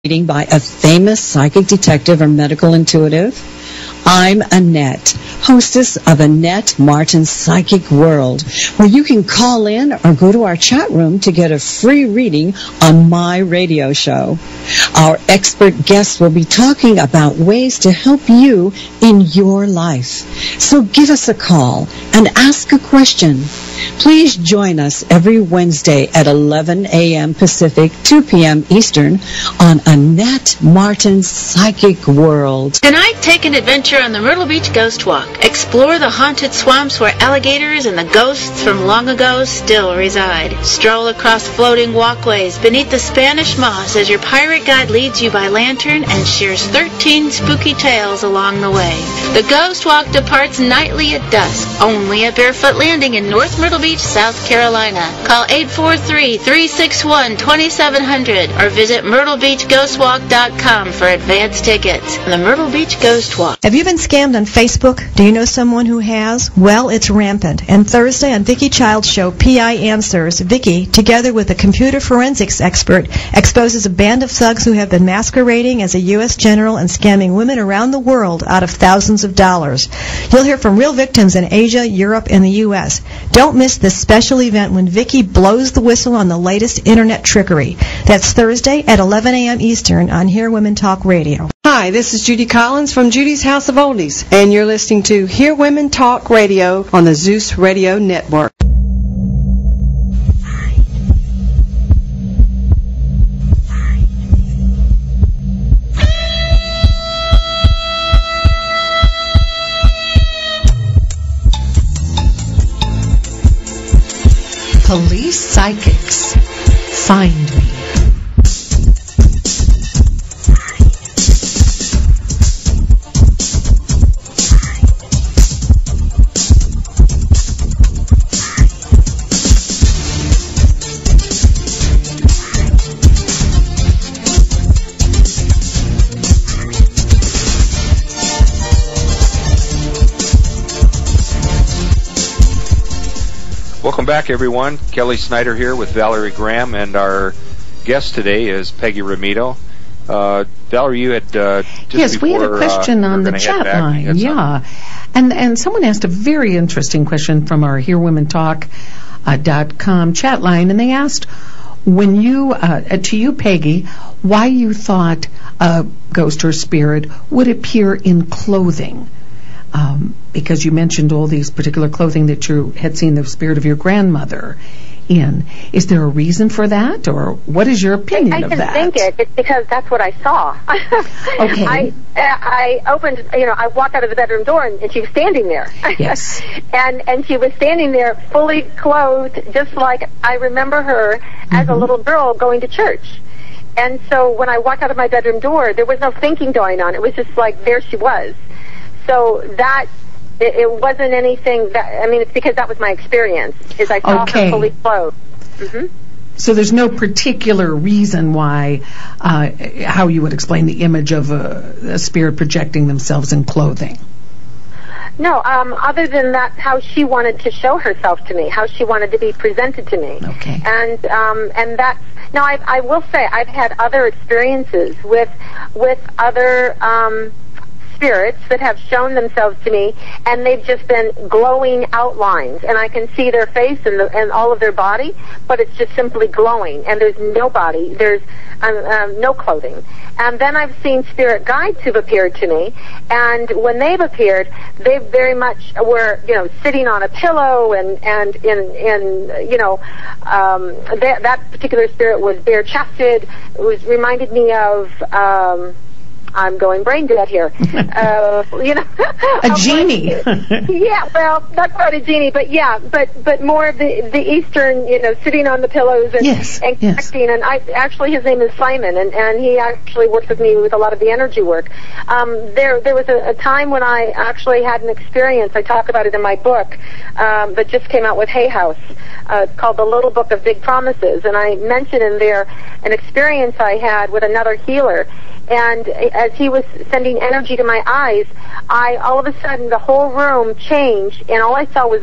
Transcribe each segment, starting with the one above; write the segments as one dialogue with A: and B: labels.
A: reading by a famous psychic detective or medical intuitive. I'm Annette, hostess of Annette Martin's Psychic World, where you can call in or go to our chat room to get a free reading on my radio show. Our expert guests will be talking about ways to help you in your life. So give us a call and ask a question. Please join us every Wednesday at 11 a.m. Pacific, 2 p.m. Eastern on Annette Martin's Psychic World.
B: Tonight, take an adventure on the Myrtle Beach Ghost Walk. Explore the haunted swamps where alligators and the ghosts from long ago still reside. Stroll across floating walkways beneath the Spanish moss as your pirate guide leads you by lantern and shares 13 spooky tales along the way. The Ghost Walk departs nightly at dusk, only at Barefoot Landing in North Myrtle Beach, South Carolina. Call 843-361-2700 or visit myrtlebeachghostwalk.com for advance tickets. The Myrtle Beach Ghost Walk.
C: Have you been scammed on Facebook? Do you know someone who has? Well, it's rampant. And Thursday on Vicki Child's show, PI Answers, Vicki, together with a computer forensics expert, exposes a band of thugs who have been masquerading as a U.S. general and scamming women around the world out of thousands of dollars. You'll hear from real victims in Asia, Europe, and the U.S. Don't miss this special event when Vicki blows the whistle on the latest internet trickery. That's Thursday at 11 a.m. Eastern on Hear Women Talk Radio.
D: Hi, this is Judy Collins from Judy's House of Oldies, and you're listening to Hear Women Talk Radio on the Zeus Radio Network.
E: Police psychics, find me.
F: Welcome back, everyone. Kelly Snyder here with Valerie Graham, and our guest today is Peggy Rometo. Valerie, you had
E: yes, we had a question on the chat line. Yeah, and someone asked a very interesting question from our HearWomenTalk.com chat line, and they asked, when you to you, Peggy, why you thought a ghost or spirit would appear in clothing. Because you mentioned all these particular clothing that you had seen the spirit of your grandmother in. Is there a reason for that, or what is your opinion of that?
G: I can think it's because that's what I saw.
E: Okay.
G: I opened, I walked out of the bedroom door and she was standing there.
E: Yes.
G: and she was standing there fully clothed, just like I remember her as a little girl going to church. And so when I walked out of my bedroom door, there was no thinking going on. It was just like, there she was. So that, it wasn't anything that, it's because that was my experience, is I saw her fully clothed. Mm-hmm.
E: So there's no particular reason why, how you would explain the image of a spirit projecting themselves in clothing?
G: No, other than that, how she wanted to show herself to me, how she wanted to be presented to me.
E: Okay.
G: And that's, now I will say, I've had other experiences with other, spirits that have shown themselves to me, and they've just been glowing outlines, and I can see their face and all of their body, but it's just simply glowing, and there's no body, there's no clothing. And then I've seen spirit guides who've appeared to me, and when they've appeared, they very much were, sitting on a pillow, and that particular spirit was bare-chested. It reminded me of I'm going brain dead here.
E: A genie.
G: Yeah, well, not quite a genie, but yeah, but more of the Eastern, sitting on the pillows and connecting. And his name is Simon, and he actually works with me with a lot of the energy work. There was a time when I actually had an experience. I talk about it in my book that just came out with Hay House. It's called The Little Book of Big Promises, and I mention in there an experience I had with another healer. And as he was sending energy to my eyes, all of a sudden the whole room changed, and all I saw was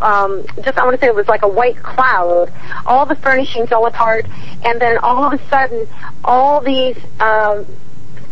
G: I want to say it was like a white cloud. All the furnishings all apart, and then all of a sudden, all these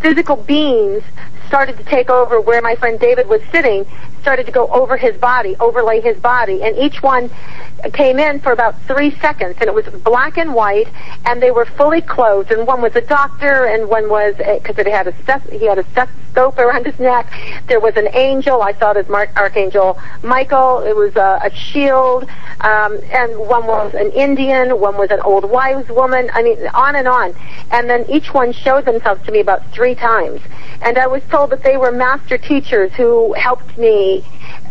G: physical beings started to take over where my friend David was sitting, started to go over his body, overlay his body, and each one came in for about 3 seconds, and it was black and white, and they were fully clothed, and one was a doctor, and one was, because he had a stethoscope around his neck. There was an angel. I saw it as Archangel Michael. It was a shield, and one was an Indian, one was an old wise woman. I mean, on. And then each one showed themselves to me about 3 times. And I was told that they were master teachers who helped me,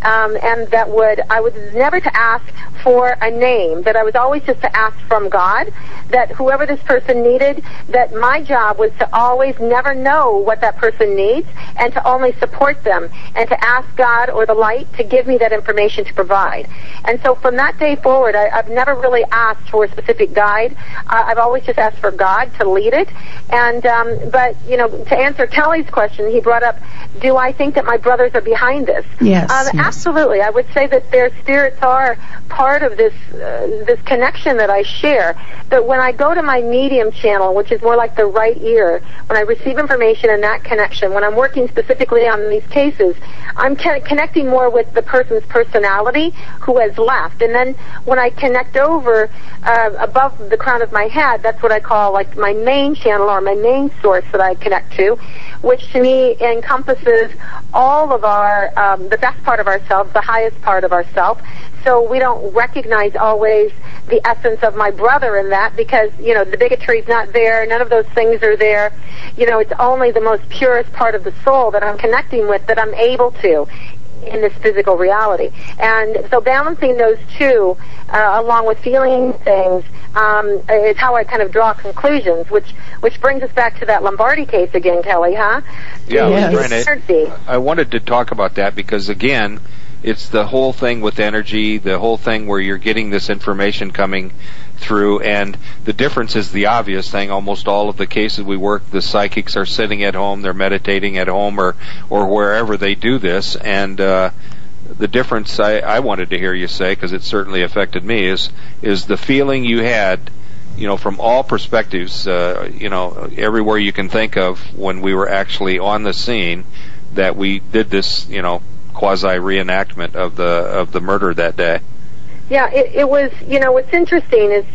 G: and that I was never to ask for a name, that I was always just to ask from God, that whoever this person needed, that my job was to always never know what that person needs, and to only support them, and to ask God or the light to give me that information to provide. And so from that day forward, I've never really asked for a specific guide. I've always just asked for God to lead it. And but, to answer Kelly's question, he brought up, do I think that my brothers are behind this?
E: Yes.
G: Absolutely. I would say that their spirits are part of this connection that I share. But when I go to my medium channel, which is more like the right ear, when I receive information in that connection, when I'm working specifically on these cases, I'm connecting more with the person's personality who has left. And then when I connect over above the crown of my head, that's what I call like my main channel or my main source that I connect to, which to me encompasses all of our, the best part of ourselves, the highest part of ourselves. So we don't recognize always the essence of my brother in that, because, the bigotry's not there, none of those things are there. It's only the most purest part of the soul that I'm connecting with that I'm able to in this physical reality. And so balancing those two, along with feeling things, is how I kind of draw conclusions, which brings us back to that Lombardi case again, Kelly, huh?
F: Yeah,
E: yes.
F: I wanted to talk about that because, again, it's the whole thing with energy, the whole thing where you're getting this information coming through, and the difference is the obvious thing. Almost all of the cases we work, the psychics are sitting at home, they're meditating at home or wherever they do this, and the difference I wanted to hear you say, because it certainly affected me, is the feeling you had, from all perspectives, everywhere you can think of when we were actually on the scene, that we did this, quasi reenactment of the murder that day.
G: Yeah, it was, what's interesting is,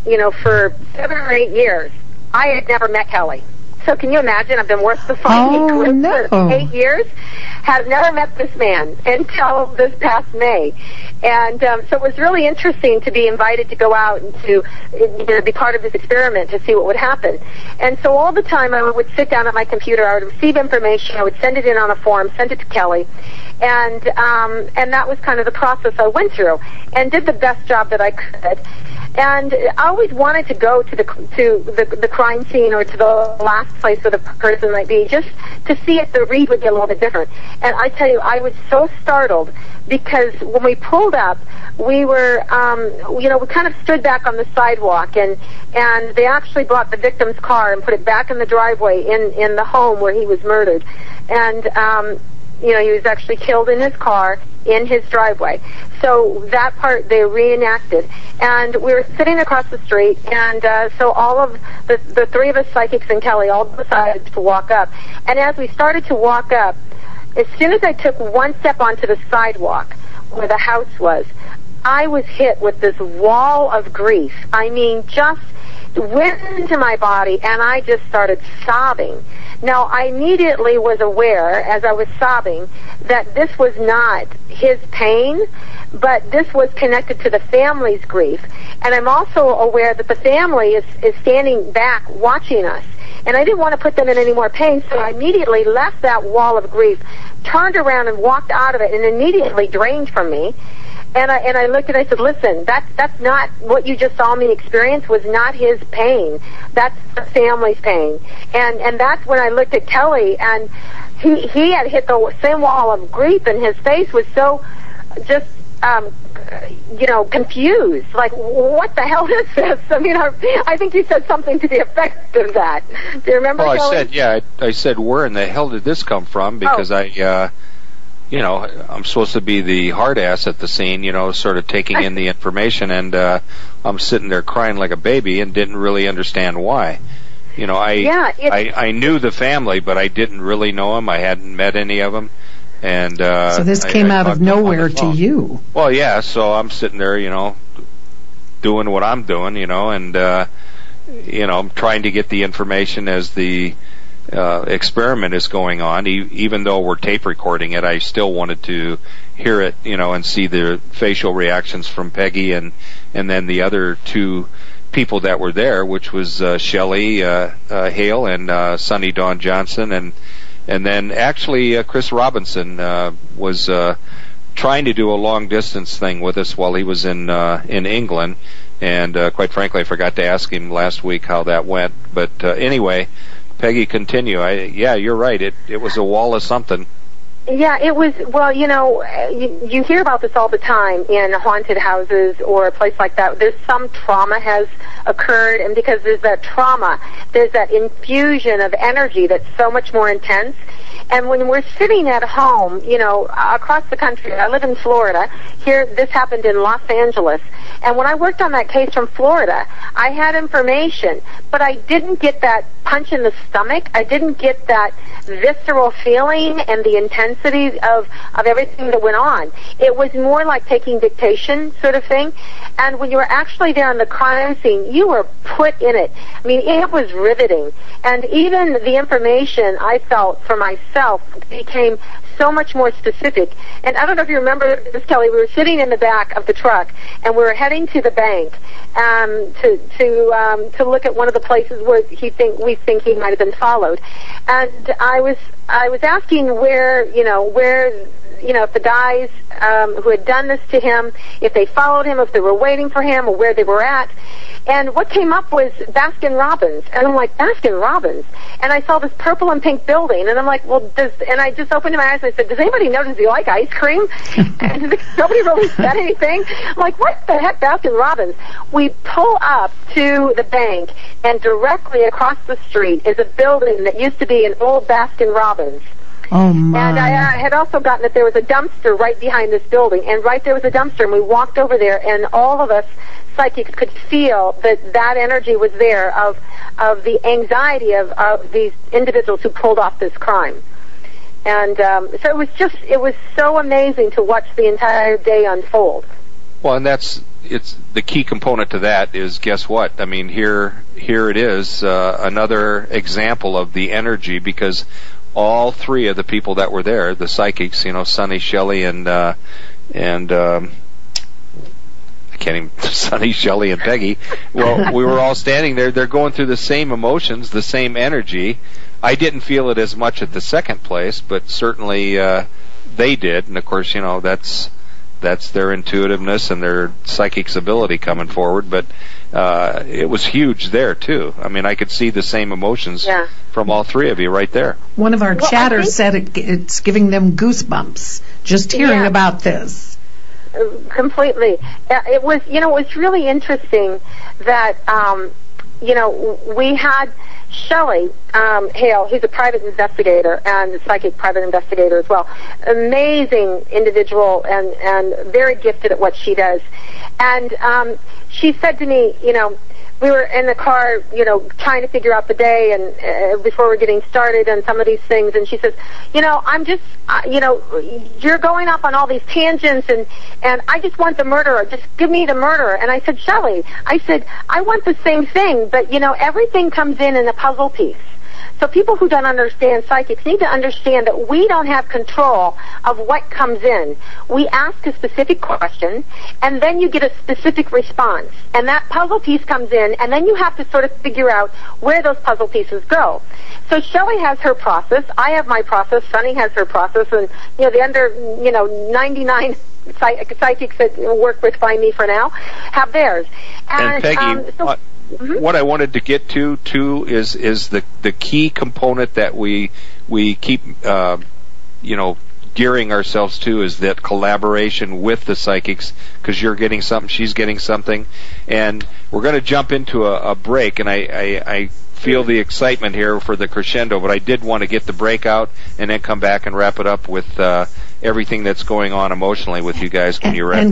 G: for 7 or 8 years, I had never met Kelly. So can you imagine? I've been working for 8 years, have never met this man until this past May. And so it was really interesting to be invited to go out and to be part of this experiment to see what would happen. And so all the time I would sit down at my computer, I would receive information, I would send it in on a form, send it to Kelly, and that was kind of the process I went through, and did the best job that I could. And I always wanted to go to the crime scene or to the last place where the person might be, just to see if the read would be a little bit different. And I tell you, I was so startled, because when we pulled up, we were, we kind of stood back on the sidewalk, and they actually brought the victim's car and put it back in the driveway in the home where he was murdered. And he was actually killed in his car in his driveway. So that part they reenacted. And we were sitting across the street, and so all of the 3 of us psychics and Kelly all decided to walk up. And as we started to walk up, as soon as I took one step onto the sidewalk where the house was, I was hit with this wall of grief. I mean, just went into my body, and I just started sobbing. Now, I immediately was aware, as I was sobbing, that this was not his pain, but this was connected to the family's grief. And I'm also aware that the family is standing back watching us. And I didn't want to put them in any more pain, so I immediately left that wall of grief, turned around and walked out of it, and immediately drained from me. And I looked and I said, listen, that's not what you just saw me experience, was not his pain. That's the family's pain. And that's when I looked at Kelly, and he had hit the same wall of grief, and his face was so just confused. Like, what the hell is this? I mean, I think you said something to the effect of that. Do you remember?
F: Well, I said, where in the hell did this come from? Because I'm supposed to be the hard ass at the scene, sort of taking in the information, and I'm sitting there crying like a baby and didn't really understand why. I knew the family, but I didn't really know them. I hadn't met any of them. And
E: so this came out of nowhere to you.
F: Well, yeah, so I'm sitting there, doing what I'm doing, and I'm trying to get the information as the experiment is going on. Even though we're tape recording it, I still wanted to hear it, and see the facial reactions from Peggy and then the other two people that were there, which was Shelley Hale and Sonny Dawn Johnson, and then actually Chris Robinson was trying to do a long distance thing with us while he was in England, and quite frankly I forgot to ask him last week how that went. But anyway, Peggy, continue. Yeah, you're right. It was a wall of something.
G: Yeah, it was, well, you hear about this all the time in haunted houses or a place like that. There's some trauma has occurred, and because there's that trauma, there's that infusion of energy that's so much more intense. And when we're sitting at home, across the country, I live in Florida. Here, this happened in Los Angeles. And when I worked on that case from Florida, I had information, but I didn't get that punch in the stomach. I didn't get that visceral feeling and the intensity of everything that went on. It was more like taking dictation sort of thing. And when you were actually there on the crime scene, you were put in it. I mean, it was riveting. And even the information I felt for myself became so much more specific. And I don't know if you remember this, Kelly. We were sitting in the back of the truck, and we were heading to the bank to look at one of the places where we think he might have been followed. And I was asking where if the guys who had done this to him, if they followed him, if they were waiting for him, or where they were at. And what came up was Baskin Robbins. And I'm like, Baskin Robbins? And I saw this purple and pink building, and I'm like, and I just opened my eyes and I said, does anybody know, does he like ice cream? And nobody really said anything. I'm like, what the heck, Baskin Robbins? We pull up to the bank, and directly across the street is a building that used to be an old Baskin Robbins.
E: Oh, my.
G: And I had also gotten that there was a dumpster right behind this building, and right there was a dumpster, and we walked over there, and all of us psychics could feel that energy was there of the anxiety of these individuals who pulled off this crime. And so it was so amazing to watch the entire day unfold.
F: Well, and it's the key component to that is, guess what? I mean, here it is, another example of the energy, because all three of the people that were there, the psychics, Sonny, Shelley, and Sonny, Shelley, and Peggy. Well, we were all standing there. They're going through the same emotions, the same energy. I didn't feel it as much at the second place, but certainly they did. And of course, that's their intuitiveness and their psychic's ability coming forward. But it was huge there too. I mean, I could see the same emotions from all three of you right there.
E: One of our chatters said it's giving them goosebumps just hearing about this.
G: Completely. It was, it was really interesting that, we had Shelley Hale, who's a private investigator and a psychic private investigator as well. Amazing individual and very gifted at what she does. And she said to me, we were in the car, trying to figure out the day and before we're getting started and some of these things. And she says, I'm just, you're going up on all these tangents and I just want the murderer. Just give me the murderer. And I said, Shelley, I want the same thing, but, everything comes in a puzzle piece. So people who don't understand psychics need to understand that we don't have control of what comes in. We ask a specific question, and then you get a specific response. And that puzzle piece comes in, and then you have to sort of figure out where those puzzle pieces go. So Shelley has her process. I have my process. Sonny has her process. And, the 99 psychics that work with Find Me for now have theirs.
F: And Peggy, what I wanted to get to too is the key component that we keep gearing ourselves to is that collaboration with the psychics, because you're getting something, she's getting something. And we're going to jump into a break, and I feel the excitement here for the crescendo, but I did want to get the break out and then come back and wrap it up with everything that's going on emotionally with you guys when you're at the